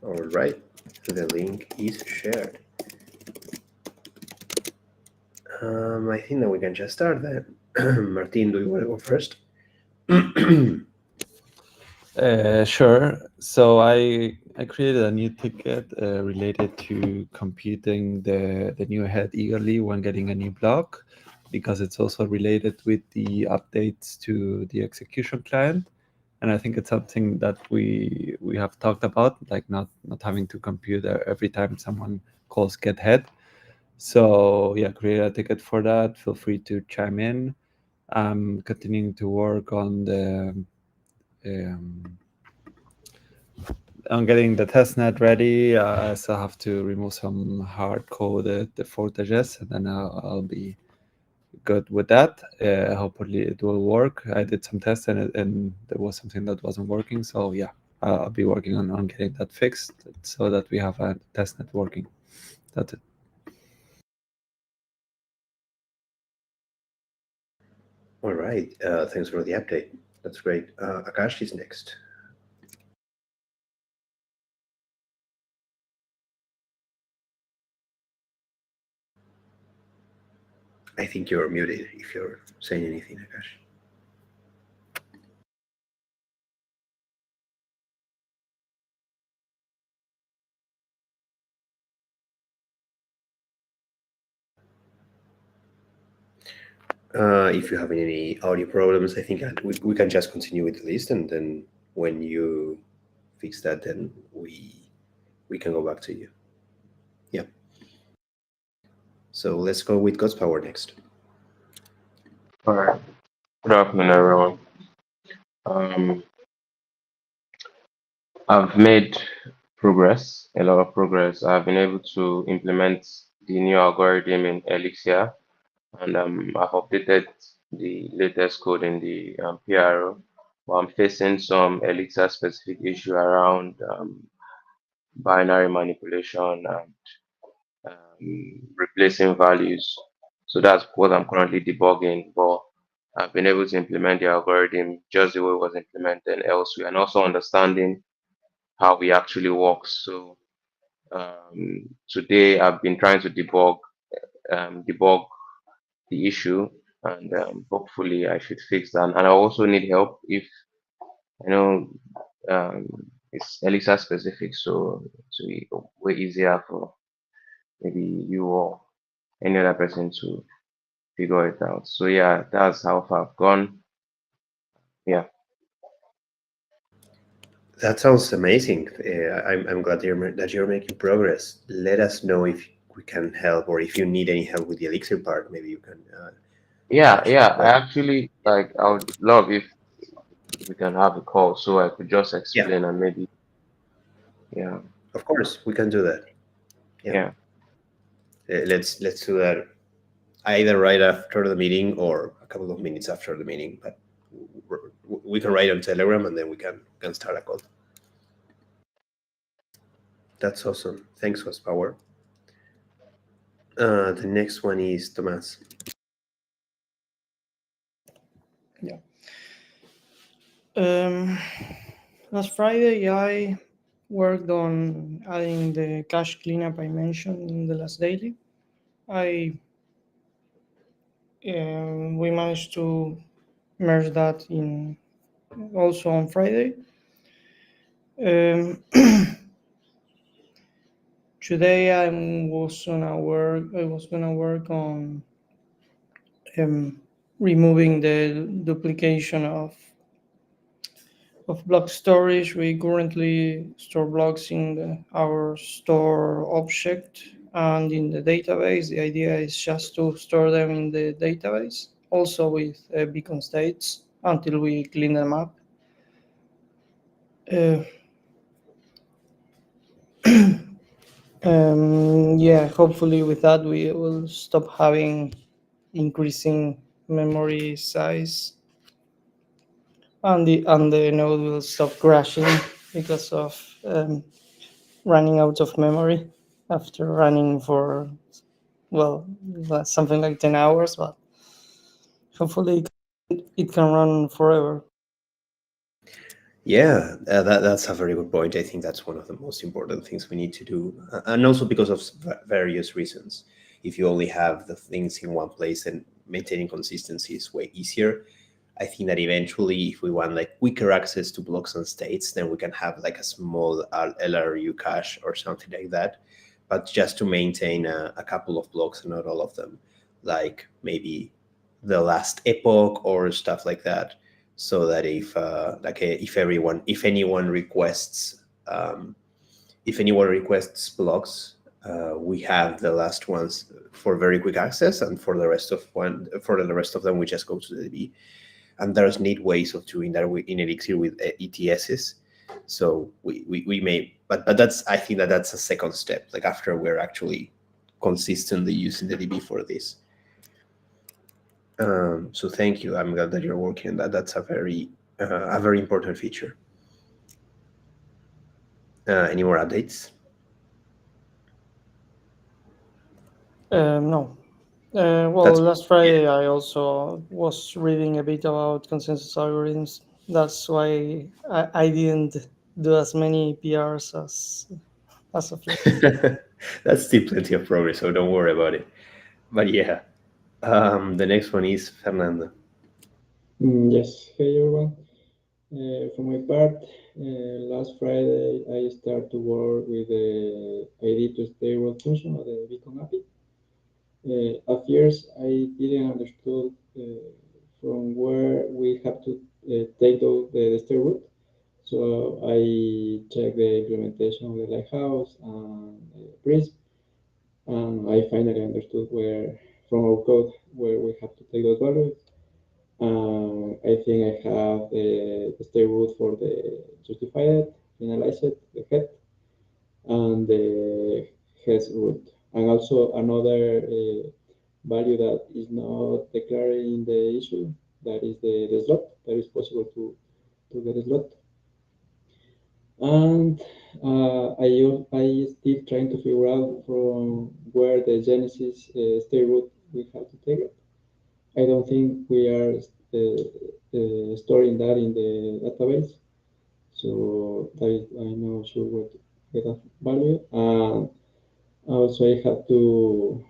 All right, the link is shared. I think that we can just start then. Martin, do you want to go first? Sure. So I created a new ticket related to computing the new head eagerly when getting a new block, because it's also related with the updates to the execution client. And I think it's something that we have talked about, like not having to compute every time someone calls get head. So yeah, create a ticket for that. Feel free to chime in. I'm continuing to work on the um, on getting the testnet ready. I still have to remove some hard-coded defaultages, and then I'll be good with that. Hopefully it will work. I did some tests, and there was something that wasn't working. So yeah, I'll be working on getting that fixed so that we have a testnet working. That's it. All right, thanks for the update. That's great. Akash is next. I think you're muted if you're saying anything, Akash. If you have any audio problems, I think we can just continue with the list, and then when you fix that, then we can go back to you. Yeah. So let's go with God's Power next. All right. Good afternoon, everyone. Um, I've made progress, a lot of progress. I've been able to implement the new algorithm in Elixir, and I've updated the latest code in the PRO. But I'm facing some Elixir specific issue around binary manipulation and replacing values. So that's what I'm currently debugging. But I've been able to implement the algorithm just the way it was implemented elsewhere, and also understanding how it actually works. So today I've been trying to debug the issue, and hopefully I should fix that. And I also need help if I know um, it's Elixir specific, so to be way easier for maybe you or any other person to figure it out. So yeah, that's how far I've gone. Yeah. That sounds amazing. I'm glad that you're making progress. Let us know if we can help, or if you need any help with the Elixir part. Maybe you can Yeah. I share. actually like. I would love if we can have a call so I could just Yeah, explain and maybe. Yeah. of course we can do that. Yeah, Yeah. let's do that either right after the meeting or a couple of minutes after the meeting. But we can write on Telegram, and then we can start a call. That's awesome. Thanks, Power. The next one is Tomas. Yeah. Last Friday, I worked on adding the cache cleanup I mentioned in the last daily. We managed to merge that in also on Friday. Today I was gonna work on removing the duplication of block storage. We currently store blocks in our store object and in the database. The idea is just to store them in the database, also with beacon states, until we clean them up. Yeah, hopefully with that we will stop having increasing memory size, and the node will stop crashing because of running out of memory after running for something like 10 hours, but hopefully it can run forever. Yeah, that's a very good point. I think that's one of the most important things we need to do, and also because of various reasons. If you only have the things in one place, then maintaining consistency is way easier. I think that eventually, if we want like quicker access to blocks and states, then we can have like a small LRU cache or something like that. But just to maintain a couple of blocks and not all of them, like maybe the last epoch or stuff like that, so that if anyone requests blocks, we have the last ones for very quick access, and for the rest of them we just go to the DB. And there's neat ways of doing that in Elixir with ETSs. So we may, but that's, I think that's a second step, like after we're actually consistently using the DB for this. So thank you. I'm glad that you're working on that. That's a very important feature. Any more updates? No. Last Friday I also was reading a bit about consensus algorithms. That's why I didn't do as many PRs as of yet. That's still plenty of progress, so don't worry about it. But yeah, the next one is Fernando. Yes, hey everyone. For my part, last Friday I started to work with the ID to stay root function of the Beacon API. At first, I didn't understood from where we have to take the stay root. So I checked the implementation of the Lighthouse and Prism, and I finally understood where from our code where we have to take those values. I think I have the stay root for the justified, finalized, the head, and the has root. And also another value that is not declared in the issue, that is the slot, that is possible to get a slot. And I still trying to figure out from where the Genesis stay root we have to take it. I don't think we are storing that in the database, so that is, I'm not sure where to get that value. And also I have to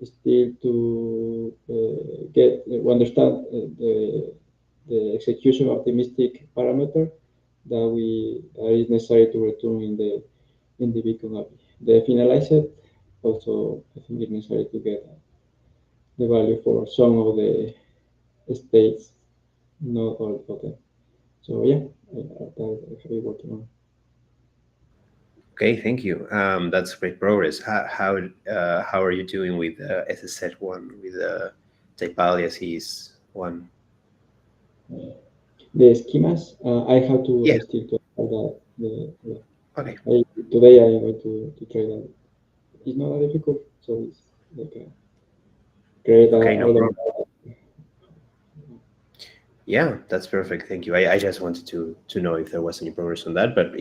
still to get understand the execution of the mystic parameter that is necessary to return in the beacon API. The finalized also I think it's necessary to get the value for some of the states, not all of them. So yeah, that I have been working on. Okay, thank you. That's great progress. How are you doing with SSZ one, with the type aliases one? The schemas, I have to Yeah. still to have that. Okay. Today I'm going to try that. It's not that difficult, so it's like create Okay, no all problem. of Yeah, that's perfect. Thank you. I just wanted to know if there was any progress on that, but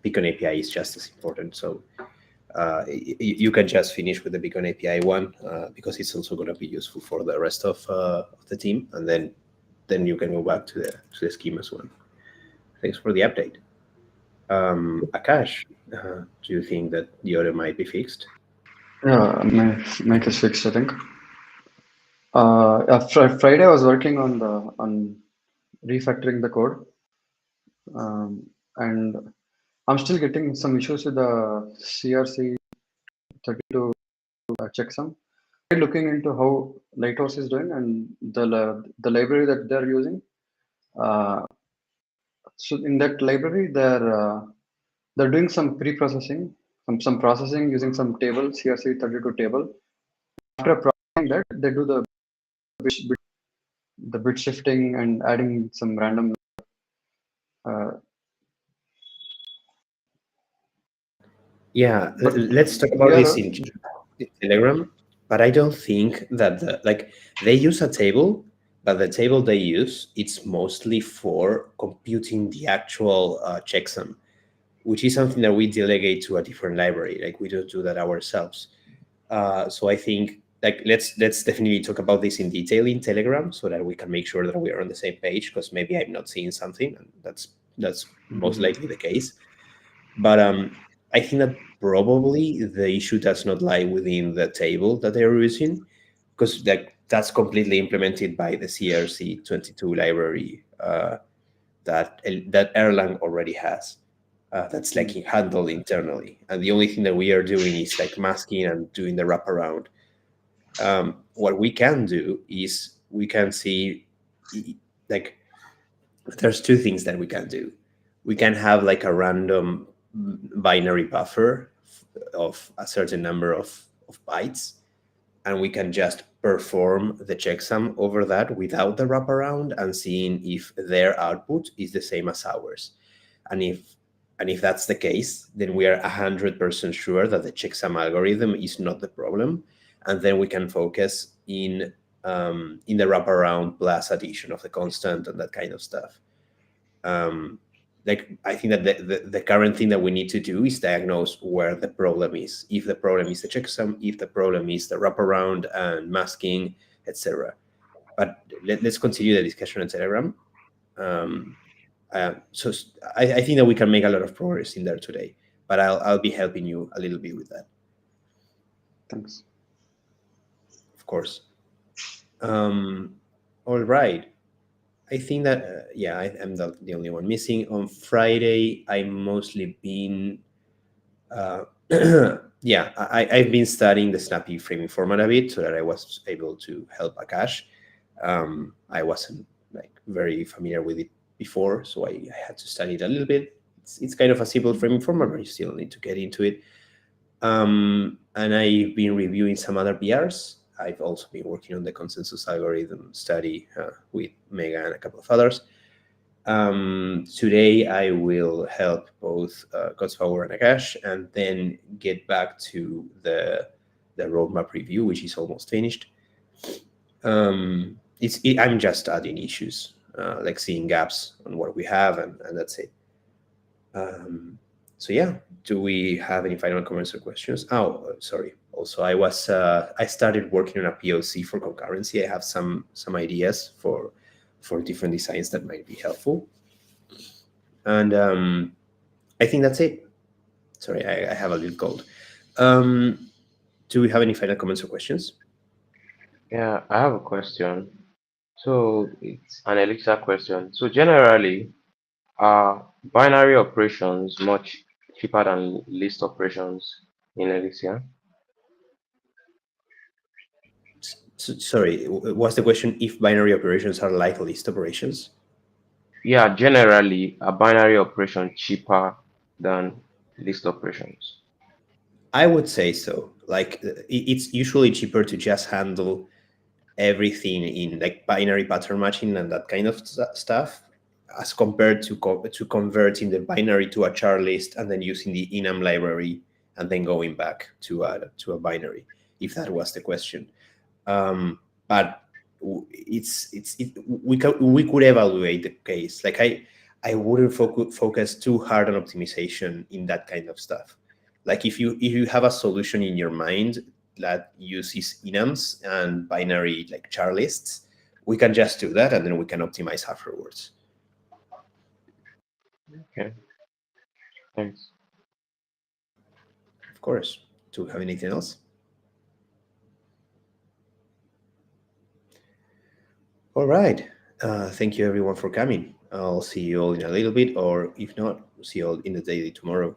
Beacon API is just as important. So you can just finish with the Beacon API one because it's also going to be useful for the rest of the team, and then you can go back to the schemas one. Thanks for the update. Akash, do you think that the order might be fixed? Yeah, my is fixed, I think. Friday I was working on refactoring the code, and I'm still getting some issues with the CRC 32 checksum. I'm looking into how Lighthouse is doing and the library that they're using. So in that library, they're doing some pre-processing, some processing using some table, CRC 32 table. After processing that, they do the bit shifting and adding some random. Yeah, But let's talk about this in Telegram. But I don't think that they use a table, but the table they use, it's mostly for computing the actual checksum, which is something that we delegate to a different library. Like we don't do that ourselves. So I think let's definitely talk about this in detail in Telegram so that we can make sure that we are on the same page, because maybe I'm not seeing something, and that's That's most likely the case. But I think that probably the issue does not lie within the table that they're using, because that's completely implemented by the CRC22 library that Erlang already has. That's like handled internally, and the only thing that we are doing is like masking and doing the wraparound. What we can do is we can see, like, there's two things that we can do. We can have like a random binary buffer of a certain number of bytes, and we can just perform the checksum over that without the wraparound and seeing if their output is the same as ours. And if that's the case, then we are 100% sure that the checksum algorithm is not the problem, and then we can focus in the wraparound plus addition of the constant and that kind of stuff. Like, I think that the current thing that we need to do is diagnose where the problem is. If the problem is the checksum, if the problem is the wraparound and masking, etc. But let's continue the discussion on Telegram. So I think that we can make a lot of progress in there today, but I'll be helping you a little bit with that. Thanks. Of course. All right. I think that, yeah, I'm the only one missing. On Friday, I've mostly been, yeah, I've been studying the Snappy framing format a bit so that I was able to help Akash. I wasn't like very familiar with it before, so I had to study it a little bit. It's kind of a simple framing format, but you still need to get into it. And I've been reviewing some other PRs. I've also been working on the consensus algorithm study with Mega and a couple of others. Today, I will help both Godspower and Akash, and then get back to the roadmap review, which is almost finished. I'm just adding issues, like seeing gaps on what we have, and that's it. So yeah, do we have any final comments or questions? Oh, sorry. Also, I started working on a POC for concurrency. I have some ideas for different designs that might be helpful. And I think that's it. Sorry, I have a little cold. Do we have any final comments or questions? Yeah, I have a question. So it's an Elixir question. So generally, are binary operations much cheaper than list operations in Elixir? Sorry, what's the question? If binary operations are like list operations? Yeah, generally, a binary operation cheaper than list operations? I would say so. Like, it's usually cheaper to just handle everything in like binary pattern matching and that kind of stuff, as compared to converting the binary to a char list and then using the enum library and then going back to a binary, if that was the question. But we could evaluate the case. Like, I wouldn't focus too hard on optimization in that kind of stuff. Like, if you have a solution in your mind that uses enums and binary like char lists, we can just do that and then we can optimize afterwards. Okay, thanks. Of course. Do we have anything else? All right. Thank you everyone for coming. I'll see you all in a little bit, or if not, see you all in the daily tomorrow.